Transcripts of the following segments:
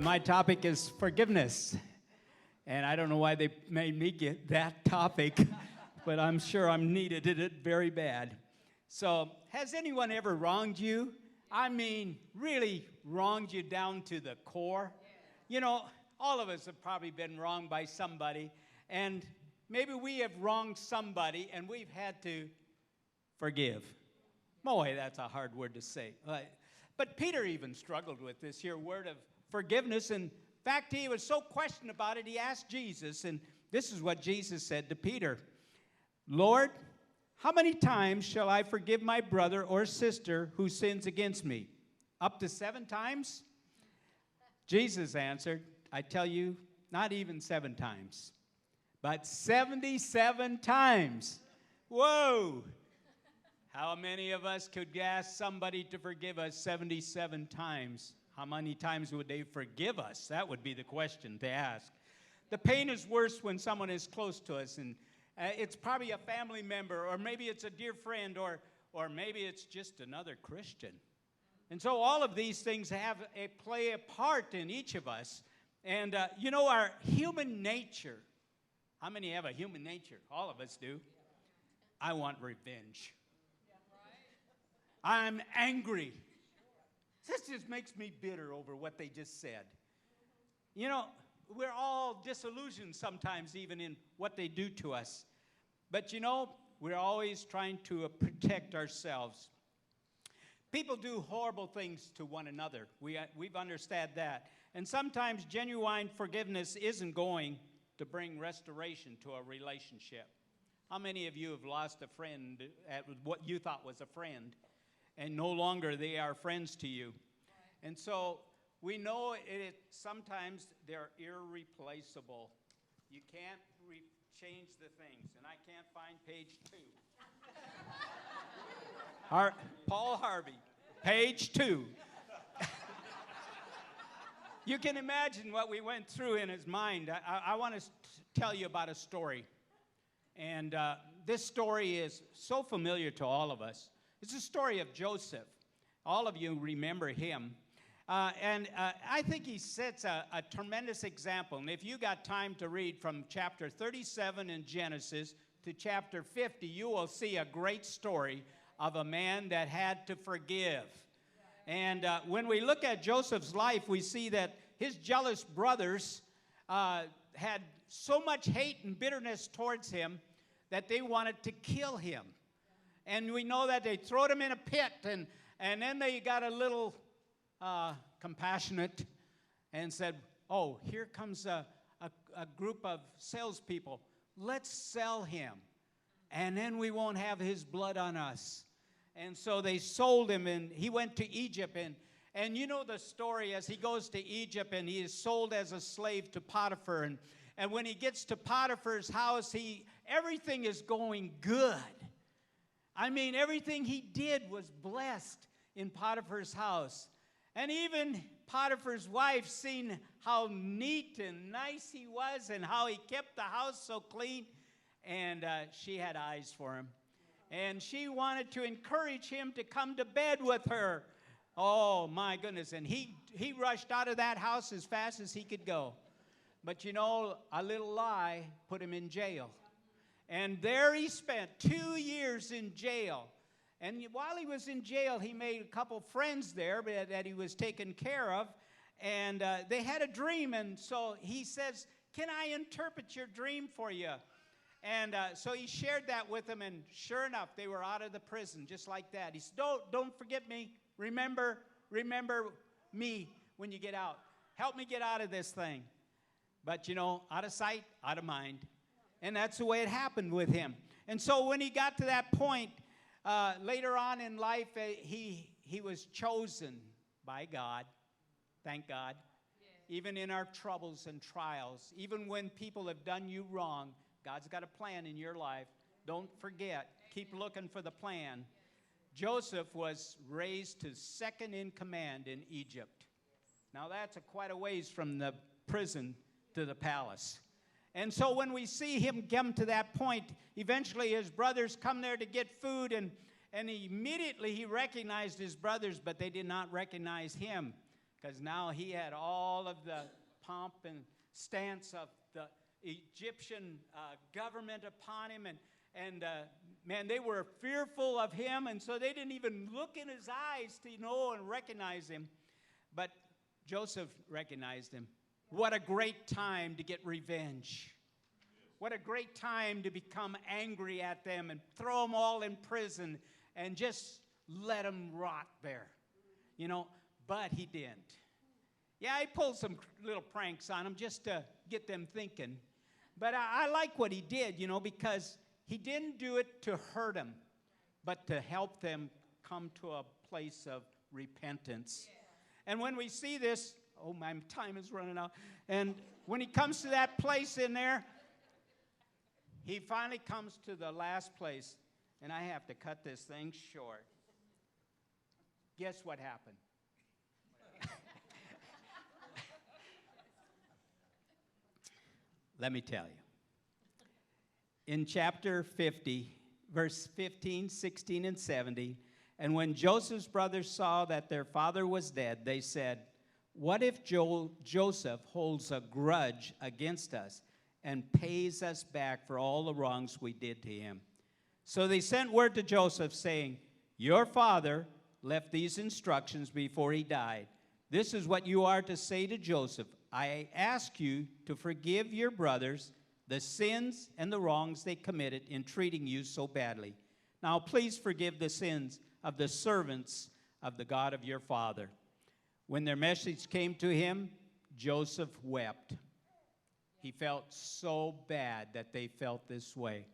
My topic is forgiveness. And I don't know why they made me get that topic, but I'm sure I'm needed at it very bad. So, has anyone ever wronged you? I mean, really wronged you down to the core? You know, all of us have probably been wronged by somebody, and maybe we have wronged somebody, and we've had to forgive. Boy, that's a hard word to say. But Peter even struggled with this here word of forgiveness. In fact, he was so questioned about it, he asked Jesus, and this is what Jesus said to Peter. Lord, how many times shall I forgive my brother or sister who sins against me? Up to 7 times? Jesus answered, I tell you, not even 7 times, but 77 times. Whoa! How many of us could ask somebody to forgive us 77 times? How many times would they forgive us? That would be the question to ask. The pain is worse when someone is close to us, and it's probably a family member, or maybe it's a dear friend, or maybe it's just another Christian. And so all of these things play a part in each of us. And you know, our human nature, how many have a human nature? All of us do. I want revenge. I'm angry. This just makes me bitter over what they just said. You know, we're all disillusioned sometimes even in what they do to us. But you know, we're always trying to protect ourselves. People do horrible things to one another. We've understood that. And sometimes genuine forgiveness isn't going to bring restoration to a relationship. How many of you have lost a friend at what you thought was a friend, and no longer they are friends to you? And so we know sometimes they're irreplaceable. You can't change the things, and I can't find page 2. Paul Harvey, page 2. You can imagine what we went through in his mind. I want to tell you about a story. And this story is so familiar to all of us. It's the story of Joseph. All of you remember him. And I think he sets a tremendous example. And if you got time to read from chapter 37 in Genesis to chapter 50, you will see a great story of a man that had to forgive. And when we look at Joseph's life, we see that his jealous brothers had so much hate and bitterness towards him that they wanted to kill him. And we know that they threw him in a pit, and then they got a little compassionate and said, oh, here comes a group of salespeople. Let's sell him, and then we won't have his blood on us. And so they sold him, and he went to Egypt. And you know the story as he goes to Egypt, and he is sold as a slave to Potiphar. And when he gets to Potiphar's house, everything is going good. I mean, everything he did was blessed in Potiphar's house. And even Potiphar's wife, seen how neat and nice he was and how he kept the house so clean, and she had eyes for him. And she wanted to encourage him to come to bed with her. Oh, my goodness. And he rushed out of that house as fast as he could go. But you know, a little lie put him in jail. And there he spent 2 years in jail. And while he was in jail, he made a couple friends there that he was taken care of. And they had a dream. And so he says, can I interpret your dream for you? And so he shared that with them, and sure enough, they were out of the prison just like that. He said, don't forget me. Remember me when you get out. Help me get out of this thing. But, you know, out of sight, out of mind. And that's the way it happened with him. And so when he got to that point, later on in life, he was chosen by God. Thank God. Yeah. Even in our troubles and trials, even when people have done you wrong, God's got a plan in your life. Don't forget. Keep looking for the plan. Joseph was raised to second in command in Egypt. Now that's quite a ways from the prison to the palace. And so when we see him come to that point, eventually his brothers come there to get food, and immediately he recognized his brothers, but they did not recognize him. because now he had all of the pomp and stance of the Egyptian government upon him, and man, they were fearful of him, and so they didn't even look in his eyes to know and recognize him. But Joseph recognized him. What a great time to get revenge. What a great time to become angry at them and throw them all in prison and just let them rot there. You know, but he didn't. Yeah, he pulled some little pranks on them just to get them thinking. But I like what he did, you know, because he didn't do it to hurt them, but to help them come to a place of repentance. And when we see this, oh, my time is running out. And when he comes to that place in there, he finally comes to the last place. And I have to cut this thing short. Guess what happened? Let me tell you. In chapter 50, verse 15, 16, and 17, and when Joseph's brothers saw that their father was dead, they said, "What if Joseph holds a grudge against us and pays us back for all the wrongs we did to him?" So they sent word to Joseph, saying, "Your father left these instructions before he died. This is what you are to say to Joseph. I ask you to forgive your brothers the sins and the wrongs they committed in treating you so badly. Now please forgive the sins of the servants of the God of your father." When their message came to him, Joseph wept. He felt so bad that they felt this way.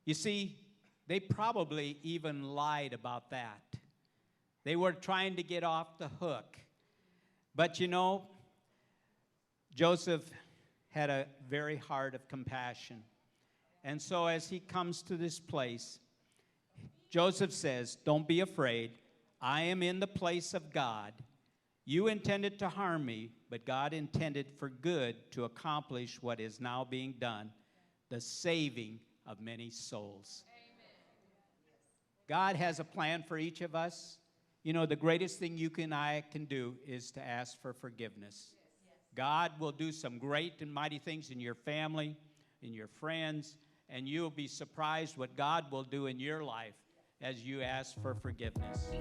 You see, they probably even lied about that. They were trying to get off the hook. But you know, Joseph had a very heart of compassion. And so as he comes to this place, Joseph says, "Don't be afraid. I am in the place of God. You intended to harm me, but God intended for good to accomplish what is now being done, the saving of many souls." God has a plan for each of us. You know, the greatest thing you and I can do is to ask for forgiveness. God will do some great and mighty things in your family, in your friends, and you'll be surprised what God will do in your life as you ask for forgiveness.